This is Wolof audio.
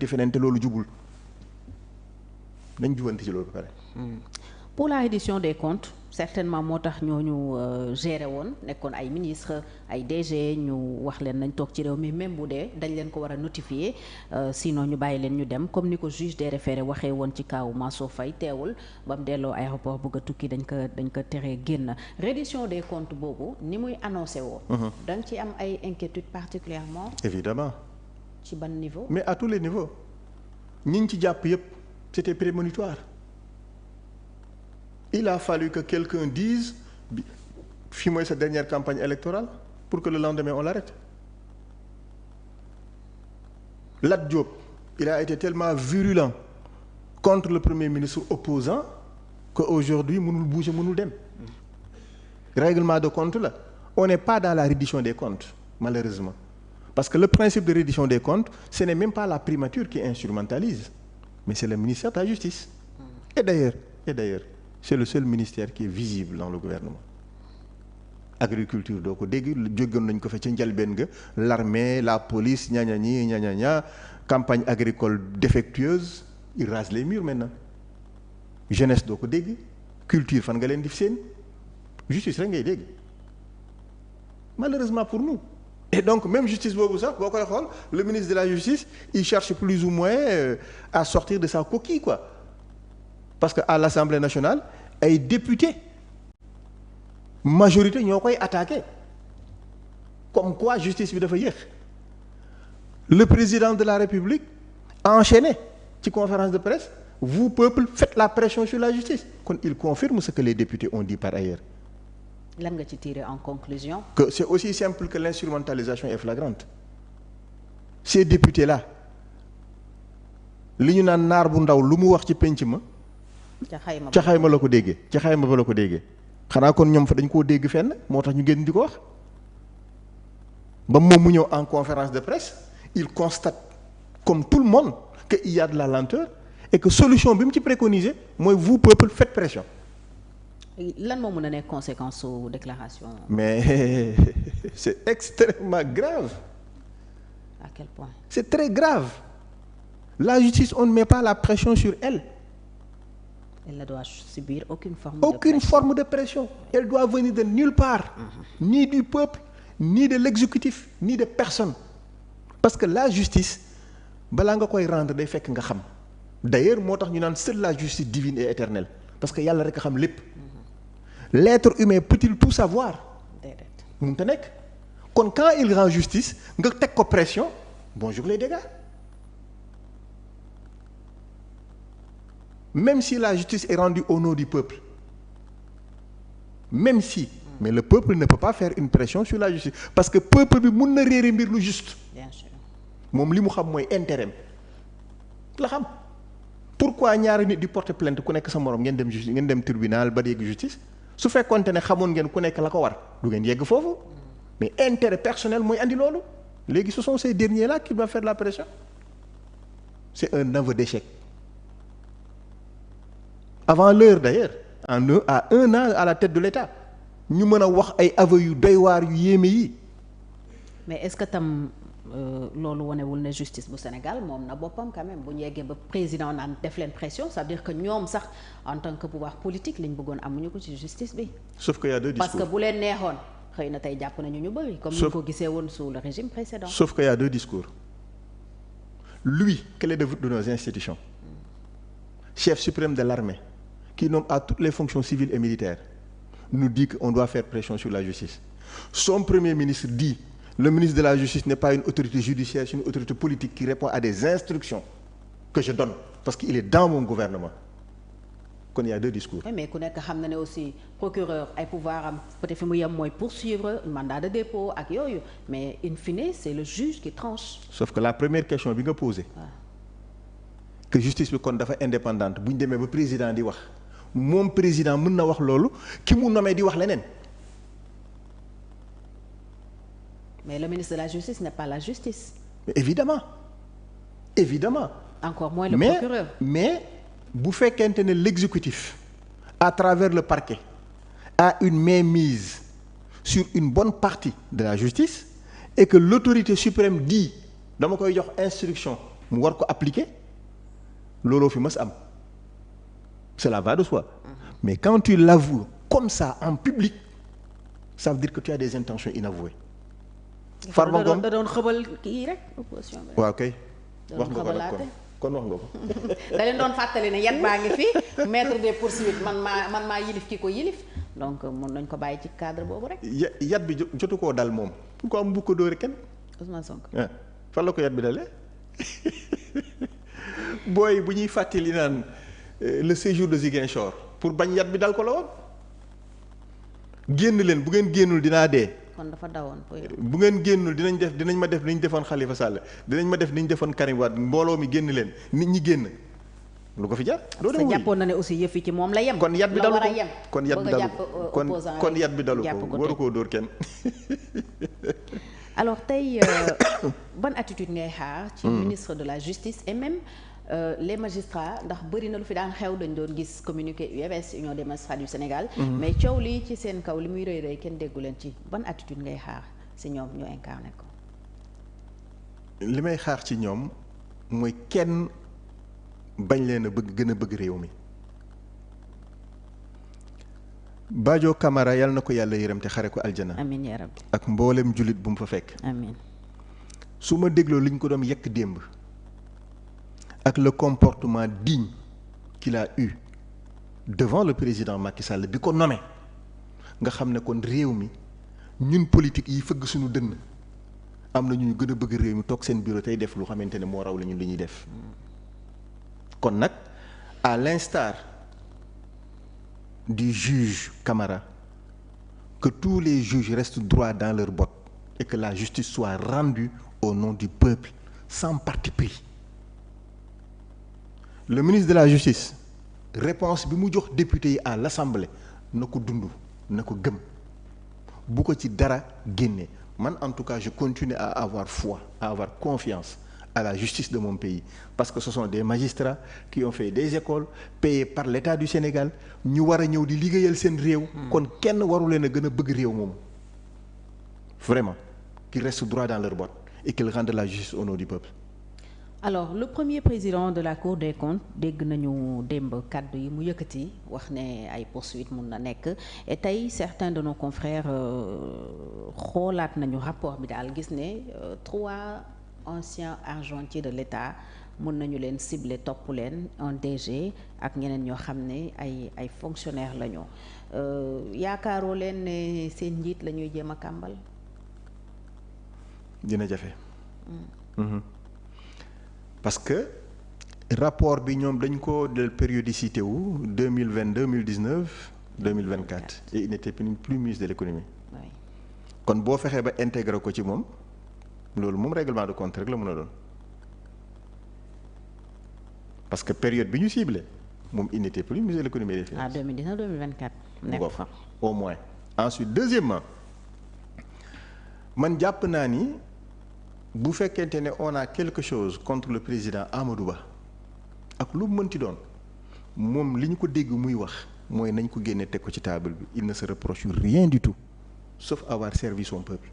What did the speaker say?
feneen te loolu jubul nañ jubanti ci loolu ba pare. Pour la reddition des comptes certainement moo tax ñooñu géré woon nekkoon ay ministre ay DG ñu wax leen nañ toog ci réew mi même bu dee dañ leen ko war a notifier sinon ñu bàyyi leen ñu dem comme ni ko juge des référés waxee woon ci kaw Mansour Faye teewul ba mu delloo aéroport bëgg a tukki dañ ko teree génn reddition des comptes boobu ni muy annoncé woo. da nga ci am ay inquiétudes particulièrement évidemment ci ban niveau. mais à tous les niveaux ñi ñu ci jàpp yëpp c'était prémonitoire. Il a fallu que quelqu'un dise fii mooy sa dernière campagne électorale pour que le lendemain on l'arrête. Lat Diop il a été tellement virulent contre le premier ministre opposant que aujourd'hui mënul bouger mënul dem. Règlement de compte la on n'est pas dans la reddition des comptes malheureusement parce que le principe de reddition des comptes ce n'est même pas la primature qui instrumentalise mais c'est le ministère de la justice. Et d'ailleurs c'est le seul ministère qui est visible dans le gouvernement. Agriculture doo ko dégg jógoon nañ ko fa ca njëlbeen ga l'armée la police ña campagne agricole défectueuse il rase les murs maintenant. Jeunesse doo ko dégg culture fan nga leen di seen justice rek ngay dégg malheureusement pour nous. Et donc même justice boobu sax boo koy xool le ministre de la justice il cherche plus ou moins à sortir de sa coquille quoi. Parce que à l'Assemblée nationale ay députés majorité ñoo koy attaqué comme quoi justice bi dafa yéex le président de la République a enchaîné ci conférence de presse vous peuple faites la pression sur la justice kon il confirme ce que les députés ont dit par ailleurs. Lan nga ci tirer en conclusion. Que c'est aussi simple que l'instrumentalisation est flagrante ces députés là li ñu naan naar bu ndaw lu mu wax ci penc ma. ca xayma la ko déggee ca xayma ba la ko déggee xanaa kon ñoom fa dañ koo dégg fenn moo tax ñu génn di ko wax ba moom mu ñëw en conférence de presse il constate comme tout le monde que il y a de la lenteur et que solution bi mu ci préconisé mooy vous peuple faites pression. lan moo mën a nekk conséquence su déclaration. mais c'est extrêmement grave. À quel point. C'est très grave la justice on ne met pas la pression sur elle. Elle ne doit subir aucune forme de pression. Elle doit venir de nulle part. Ni du peuple, ni de l'exécutif, ni de personne. Parce que la justice, balaa nga koy rendre day fekk nga xam. D'ailleurs moo tax ñu naan seule la justice divine et éternelle. Parce que yàlla rek a xam lépp. L'être humain peut-il tout savoir? Déedéet. Mënut a nekk. Kon quand il rend justice nga teg ko pression bonjour les dégâts. Même si la justice est rendue au nom du peuple même si mais le peuple ne peut pas faire une pression sur la justice parce que peuple bi mun na réere mbir lu juste. Bien sûr. Moom li mu xam mooy intérêt la xam pourquoi ñaari nit di porter plainte ku nekk sa morom ngeen dem justice ngeen dem tribunal ba yegg justice su fekkoonte ne xamoon ngeen ku nekk la ko war du ngeen yegg foofu mais intérêt personnel mooy andi loolu léegi ce sont ces derniers là qui doivent faire la pression c'est un aveu d'échec. Avant l'heure d'ailleurs à un an à la tête de l'État ñu mën a wax ay aveux yu doy waar yu yéeme yi. Mais est-ce que tam loolu wanewul ne justice bu Sénégal moom na boppam quand même bu ñu yeggee ba président naan def leen pression ça veut dire que ñoom sax en tant que pouvoir politique liñ bëggoon amuñu ko ci justice bi. Sauf qu'il y a deux discours. Parce que bu leen neexoon xëy na tey jàpp nañu ñu bëri. comme ni ko gisee woon sous le régime précédent. Sauf qu'il y a deux discours. Lui, clé de voûte de nos institutions, chef suprême de l'armée, qui nomme à toutes les fonctions civiles et militaires, nous dit qu'on doit faire pression sur la justice. Son premier ministre dit, le ministre de la Justice n'est pas une autorité judiciaire, c'est une autorité politique qui répond à des instructions que je donne, parce qu'il est dans mon gouvernement. Kon il y a deux discours. Oui, mais ku nekk xam na ne aussi procureur ay pouvoir am peut-être fi mu yem mooy poursuivre mandat de dépôt ak yooyu mais in fine c'est le juge qui tranche. Sauf que la première question bi nga posé. Que justice bi kon dafa indépendante bu ñu demee ba président di wax moom président mën na wax loolu ki mu nommé di wax leneen. Mais le ministre de la Justice n'est pas la justice. Mais évidemment. Encore moins le procureur. Mais bu fekkente ne l'exécutif à travers le parquet a une mainmise sur une bonne partie de la justice et que l'autorité suprême dit dama koy jox instruction mu war ko appliquer looloo fi mës am cela va de soi mais quand tu l'avoues comme ça en public ça veut dire que tu as des intentions inavouées. Farba Ngom da doon xëbal kii rek opposition bi. waaw kay wax nga ko nag kon wax nga ko. da leen doon fàttali ne yat baa ngi fi maître des poursuites man maa yilif ki ko yilif donc mun nañ ko bàyyi ci cadre boobu rek. yat bi jotu koo dal moom pourquoi mu bëgg ko dóore kenn. Ousmane Sonko. fan la ko yat bi dalee booy bu ñuy fàttali naan le séjour de Ziguinchor pour bañ yat bi dal ko la woon génn leen bu ngeen génnul dinaa dee. kon dafa dawoon bu ngeen génnul dinañ ma def ni ñu defoon Khalifa Sall dinañ ma def ni ñu defoon Karim Wade mbooloo mi génn leen nit ñi génn lu ko fi jar. parce que jàppoon na ne aussi yëf yi ci moom la yem. kon yat bi dalu ko kon yat bi dalu ko waru koo dóor kenn. alors tey ban attitude ngay xaar. ci ministre de la justice et même les magistrats ndax bëri na lu fi daan xew dañ doon gis communiqué UMS Union des magistrats du Sénégal. mais coow lii ci seen kaw li muy rëy rëy kenn déggu leen ci ban attitude ngay xaar si ñoom ñu incarné ko. li may xaar ci ñoom mooy kenn bañ leen a gën a bëgg réew mi. Badio Camara yàlla na ko yàlla yërëm te xare ko aljana. amiin yaa rabbi. ak mboolem jullit bu mu fa fekk. amiin. su ma dégloo li ñu ko doon yekk démb. ak le comportement digne qu'il a eu devant le président Macky Sall bi ko nommé nga xam ne kon réew mi ñun politique yi fëgg suñu dënn am na ñu gën a bëgg réew mi toog seen bureau tey def lu xamante ne moo raw la ñun li ñuy def kon nag à l'instar du juge Camara que tous les juges restent droits dans leurs bottes et que la justice soit rendue au nom du peuple sans parti pris. Le ministre de la justice réponse bi mu jox député yi à l'Assemblée na ko dund na ko gëm bu ko ci dara génne man en tout cas je continue à avoir foi à avoir confiance à la justice de mon pays parce que ce sont des magistrats qui ont fait des écoles payés par l'État du Sénégal ñu war a ñëw di liggéeyal seen réew. kon kenn waru leen a gën a bëgg réew moomu vraiment qu'ils restent droits dans leurs bottes et qu'ils rendent la justice au nom du peuple. alors le premier président de la Cour des comptes dégg nañu démb kàddu yi mu yëkkati wax ne ay poursuites mun na nekk et tey certains de nos confrères xoolaat nañu rapport bi daal gis ne 3 anciens argentiers de l'État mun nañu leen cibler topp leen un DG ak ñeneen ñoo xam ne ay fonctionnaires lañu yaakaaroo leen ne seen njiit la ñuy jéem a kàmbal. dina jafe. parce que rapport bi ñoom dañ ko del périodicité wu 2020 2019 2024 et il n'était plus ministre de l'économie. kon boo fexee ba intégré ko ci moom loolu moom règlement de compte rek la mën a doon parce que période bi ñu ciblé moom il n'était plus ministre de l'économie et des finances. 2019 2024. nekk fa au moins. ensuite deuxièmement man jàpp naa ni. bu fekkente ne on a quelque chose contre le président Amadou Ba ak lu mu mënti doon moom li ñu ko dégg muy wax mooy nañ ko génne teg ko ci table bi il ne se reproche rien du tout sauf avoir servi son peuple